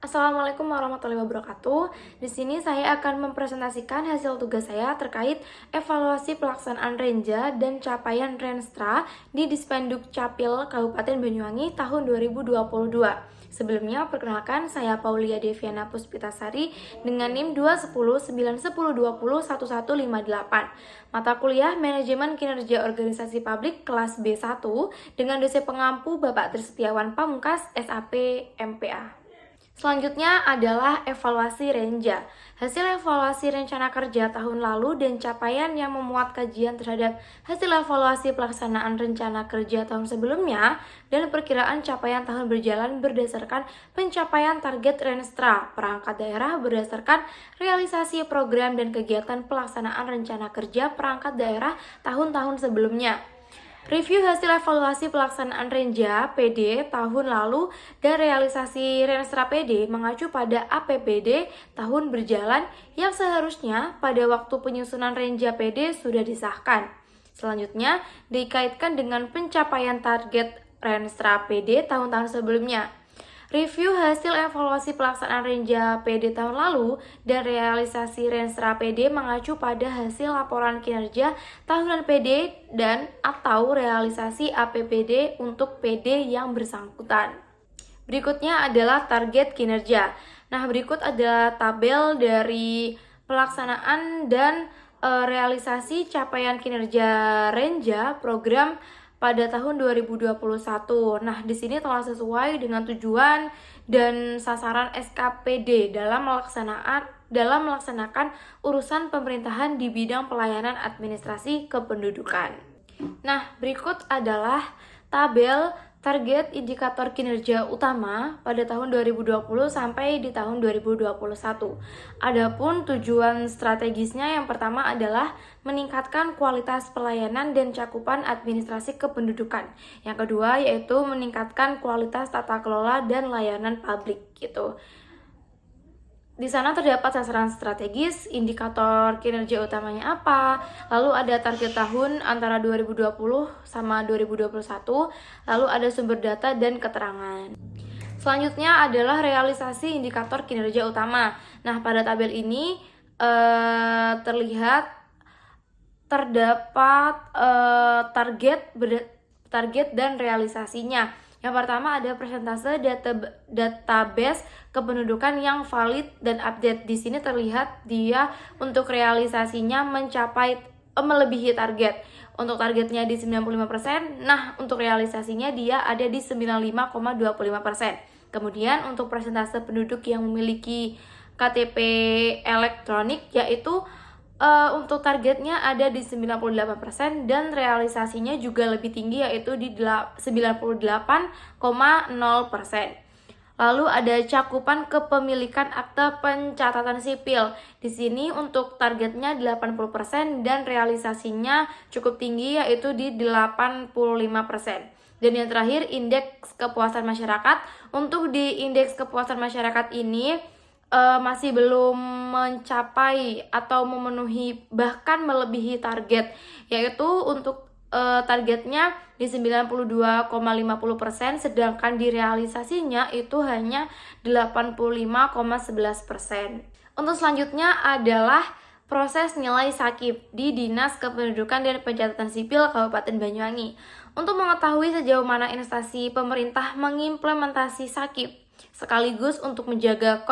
Assalamualaikum warahmatullahi wabarakatuh. Di sini saya akan mempresentasikan hasil tugas saya terkait evaluasi pelaksanaan Renja dan capaian Renstra di Dispenduk Capil Kabupaten Banyuwangi tahun 2022. Sebelumnya, perkenalkan saya Paulia Deviana Puspitasari dengan NIM 2109102011158. Mata kuliah Manajemen Kinerja Organisasi Publik kelas B1 dengan dosen pengampu Bapak Trisetiawan Pamungkas, SAP MPA. Selanjutnya adalah evaluasi Renja. Hasil evaluasi rencana kerja tahun lalu dan capaian yang memuat kajian terhadap hasil evaluasi pelaksanaan rencana kerja tahun sebelumnya dan perkiraan capaian tahun berjalan berdasarkan pencapaian target Renstra perangkat daerah berdasarkan realisasi program dan kegiatan pelaksanaan rencana kerja perangkat daerah tahun-tahun sebelumnya. Review hasil evaluasi pelaksanaan Renja PD tahun lalu dan realisasi Renstra PD mengacu pada APBD tahun berjalan yang seharusnya pada waktu penyusunan Renja PD sudah disahkan. Selanjutnya, dikaitkan dengan pencapaian target Renstra PD tahun-tahun sebelumnya. Review hasil evaluasi pelaksanaan Renja PD tahun lalu dan realisasi Renstra PD mengacu pada hasil laporan kinerja tahunan PD dan atau realisasi APBD untuk PD yang bersangkutan. Berikutnya adalah target kinerja. Nah, berikut adalah tabel dari pelaksanaan dan realisasi capaian kinerja Renja program pada tahun 2021. Nah, di sini telah sesuai dengan tujuan dan sasaran SKPD dalam melaksanakan urusan pemerintahan di bidang pelayanan administrasi kependudukan. Nah, berikut adalah tabel target indikator kinerja utama pada tahun 2020 sampai di tahun 2021. Adapun tujuan strategisnya yang pertama adalah meningkatkan kualitas pelayanan dan cakupan administrasi kependudukan. Yang kedua yaitu meningkatkan kualitas tata kelola dan layanan publik gitu. Di sana terdapat sasaran strategis, indikator kinerja utamanya apa, lalu ada target tahun antara 2020 sama 2021, lalu ada sumber data dan keterangan. Selanjutnya adalah realisasi indikator kinerja utama. Nah, pada tabel ini terdapat target dan realisasinya. Yang pertama ada persentase database kependudukan yang valid dan update. Di sini terlihat dia untuk realisasinya melebihi target. Untuk targetnya di 95%, nah untuk realisasinya dia ada di 95,25%. Kemudian untuk persentase penduduk yang memiliki KTP elektronik yaitu untuk targetnya ada di 98% dan realisasinya juga lebih tinggi yaitu di 98,0%. Lalu ada cakupan kepemilikan akte pencatatan sipil. Di sini untuk targetnya 80% dan realisasinya cukup tinggi yaitu di 85%. Dan yang terakhir indeks kepuasan masyarakat. Untuk di indeks kepuasan masyarakat ini masih belum mencapai atau memenuhi bahkan melebihi target, yaitu untuk targetnya di 92,50%, sedangkan di realisasinya itu hanya 85,11%. Untuk selanjutnya adalah proses nilai sakip di Dinas Kependudukan dan Pencatatan Sipil Kabupaten Banyuwangi. Untuk mengetahui sejauh mana instansi pemerintah mengimplementasi sakip sekaligus untuk menjaga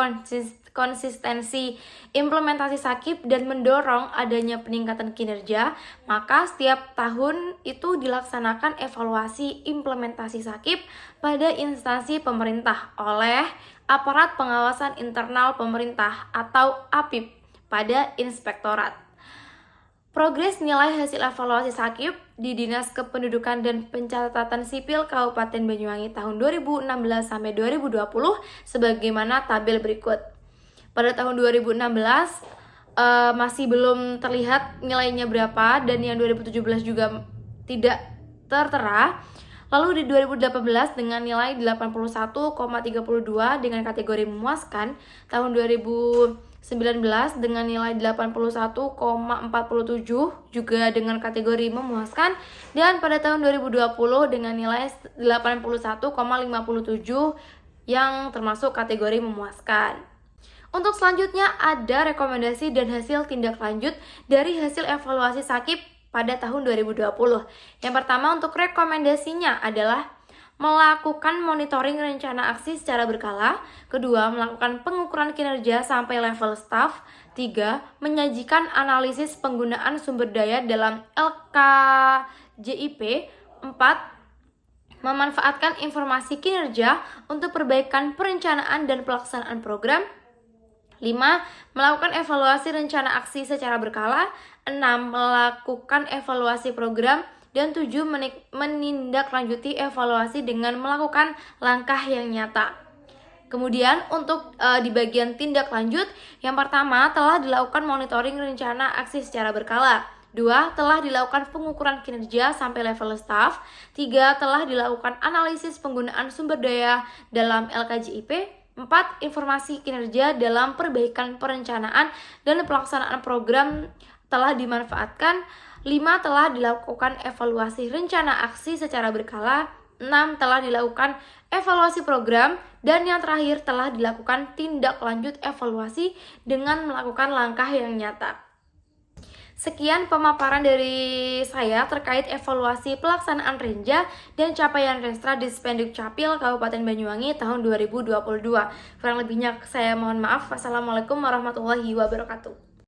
konsistensi implementasi sakip dan mendorong adanya peningkatan kinerja, maka setiap tahun itu dilaksanakan evaluasi implementasi sakip pada instansi pemerintah oleh aparat pengawasan internal pemerintah atau APIP pada inspektorat. Progres nilai hasil evaluasi sakip di Dinas Kependudukan dan Pencatatan Sipil Kabupaten Banyuwangi tahun 2016 sampai 2020 sebagaimana tabel berikut. Pada tahun 2016 masih belum terlihat nilainya berapa dan yang 2017 juga tidak tertera. Lalu di 2018 dengan nilai 81,32 dengan kategori memuaskan, tahun 2019 dengan nilai 81,47 juga dengan kategori memuaskan, dan pada tahun 2020 dengan nilai 81,57 yang termasuk kategori memuaskan. Untuk selanjutnya ada rekomendasi dan hasil tindak lanjut dari hasil evaluasi Sakip pada tahun 2020. Yang pertama untuk rekomendasinya adalah melakukan monitoring rencana aksi secara berkala. Kedua, melakukan pengukuran kinerja sampai level staff. Tiga, menyajikan analisis penggunaan sumber daya dalam LKJIP. Empat, memanfaatkan informasi kinerja untuk perbaikan perencanaan dan pelaksanaan program. 5. Melakukan evaluasi rencana aksi secara berkala. 6. Melakukan evaluasi program. Dan 7. Menindaklanjuti evaluasi dengan melakukan langkah yang nyata. Kemudian untuk di bagian tindak lanjut, yang pertama telah dilakukan monitoring rencana aksi secara berkala. 2. Telah dilakukan pengukuran kinerja sampai level staff. 3. Telah dilakukan analisis penggunaan sumber daya dalam LKJIP. 4. Informasi kinerja dalam perbaikan perencanaan dan pelaksanaan program telah dimanfaatkan. 5. Telah dilakukan evaluasi rencana aksi secara berkala. 6. Telah dilakukan evaluasi program. Dan yang terakhir telah dilakukan tindak lanjut evaluasi dengan melakukan langkah yang nyata. Sekian pemaparan dari saya terkait evaluasi pelaksanaan Renja dan capaian Renstra di Dispenduk Capil Kabupaten Banyuwangi tahun 2022. Kurang lebihnya saya mohon maaf. Wassalamualaikum warahmatullahi wabarakatuh.